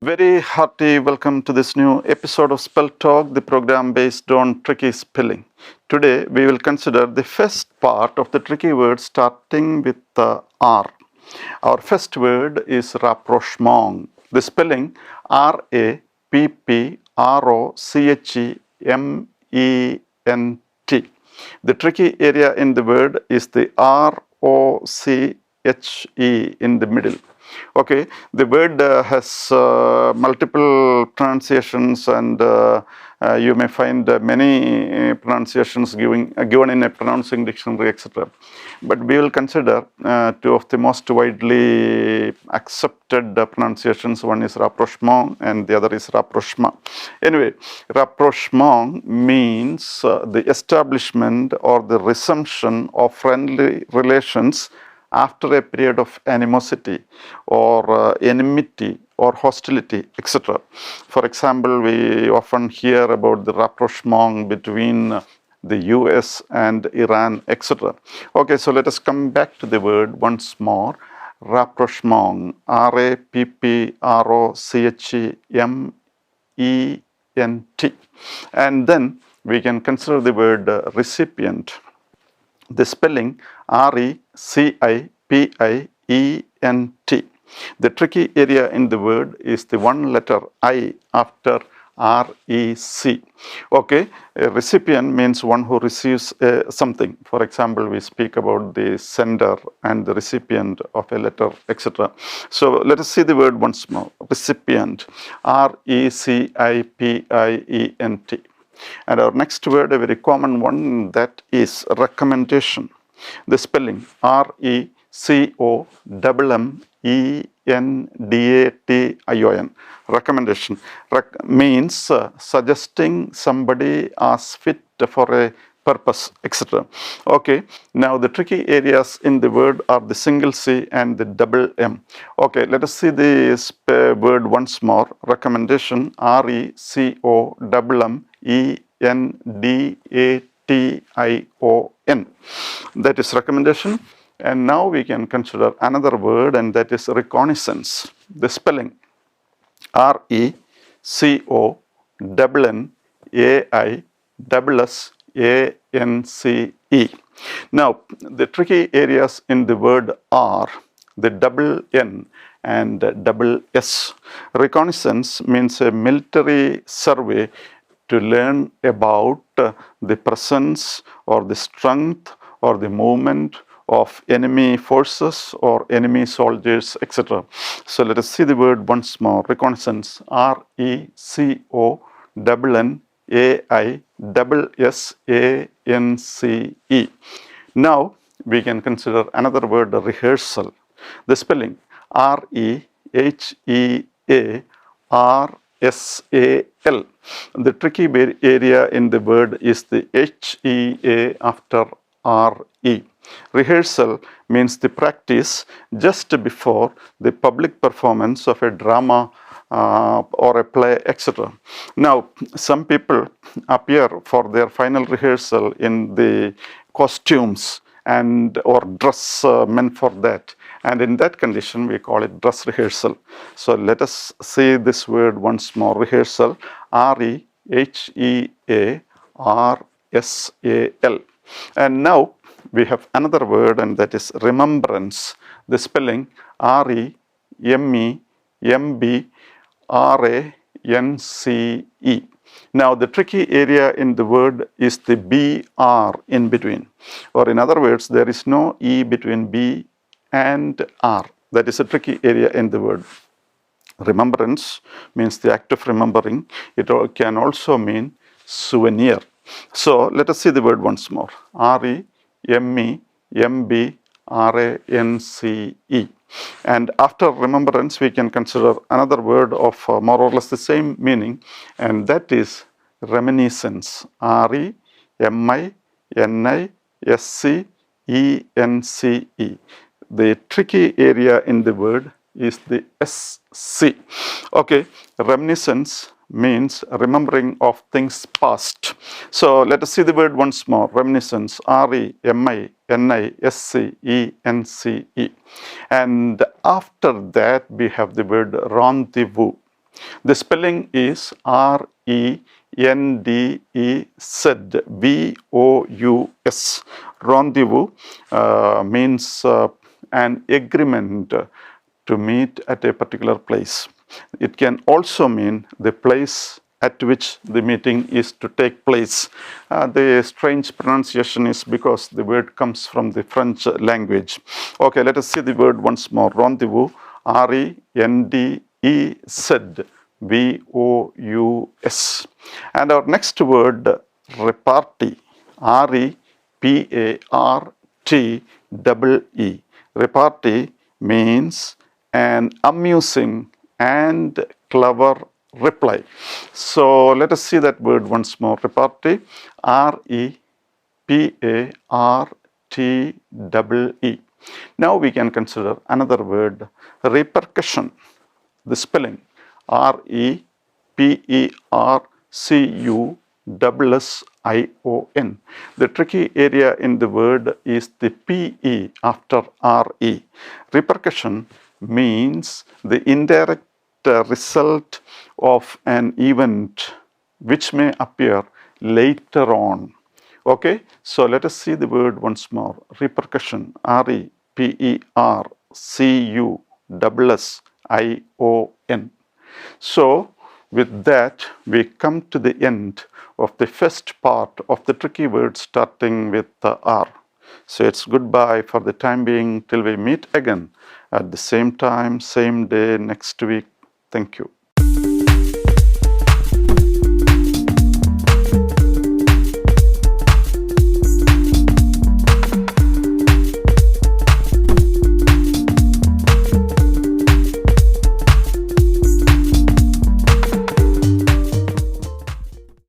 Very hearty welcome to this new episode of Spell Talk, the program based on tricky spelling. Today we will consider the first part of the tricky word starting with the R. Our first word is rapprochement. The spelling RAPPROCHEMENT. The tricky area in the word is the ROCHE in the middle. Okay, the word has multiple pronunciations, and you may find many pronunciations given in a pronouncing dictionary, etc. But we will consider two of the most widely accepted pronunciations. One is rapprochement, and the other is rapprochement. Anyway, rapprochement means the establishment or the resumption of friendly relations after a period of animosity or enmity or hostility, etc. For example, we often hear about the rapprochement between the US and Iran, etc. Okay, so let us come back to the word once more. Rapprochement, RAPPROCHEMENT. And then we can consider the word recipient. The spelling RECIPIENT. The tricky area in the word is the one letter I after REC. Okay, a recipient means one who receives something. For example, we speak about the sender and the recipient of a letter, etc. So let us see the word once more. Recipient, RECIPIENT. And our next word, a very common one, that is recommendation. The spelling RECOMMENDATION. Recommendation means suggesting somebody as fit for a purpose, etc. Okay, now the tricky areas in the word are the single C and the double M. Okay, let us see this word once more. Recommendation, RECOMMENDATION. That is recommendation. And now we can consider another word, and that is reconnaissance. The spelling RECONNAISSANCE. Now, the tricky areas in the word are the double N and double S. Reconnaissance means a military survey to learn about the presence or the strength or the movement of enemy forces or enemy soldiers, etc. So let us see the word once more. Reconnaissance, RECONNAISSANCE. Now we can consider another word, rehearsal. The spelling REHEARSAL. The tricky area in the word is the HEA after RE. Rehearsal means the practice just before the public performance of a drama or a play, etc. Now, some people appear for their final rehearsal in the costumes and or dress meant for that, and in that condition we call it dress rehearsal. So let us see this word once more. Rehearsal, REHEARSAL. And now we have another word, and that is remembrance. The spelling REMEMBRANCE. Now the tricky area in the word is the BR in between, or in other words, there is no E between B and R. That is a tricky area in the word. Remembrance means the act of remembering. It can also mean souvenir. So let us see the word once more. REMEMBRANCE. And after remembrance, we can consider another word of more or less the same meaning, and that is reminiscence. REMINISCENCE. The tricky area in the word is the SC. Okay, reminiscence means remembering of things past. So let us see the word once more. Reminiscence, REMINISCENCE. And after that we have the word rendezvous. The spelling is Rendezvous. Rendezvous means an agreement to meet at a particular place. It can also mean the place at which the meeting is to take place. The strange pronunciation is because the word comes from the French language. Okay, let us see the word once more. Rendezvous, Rendezvous. And our next word, repartee, Repartee. Repartee means an amusing and clever reply. So let us see that word once more. Repartee, Repartee. Now we can consider another word, repercussion. The spelling, Repercussion. The tricky area in the word is the PE after RE. Repercussion means the indirect result of an event which may appear later on. Okay, so let us see the word once more. Repercussion, Repercussion. So, with that, we come to the end of the first part of the tricky word starting with the R. So, it's goodbye for the time being till we meet again at the same time, same day next week. Thank you.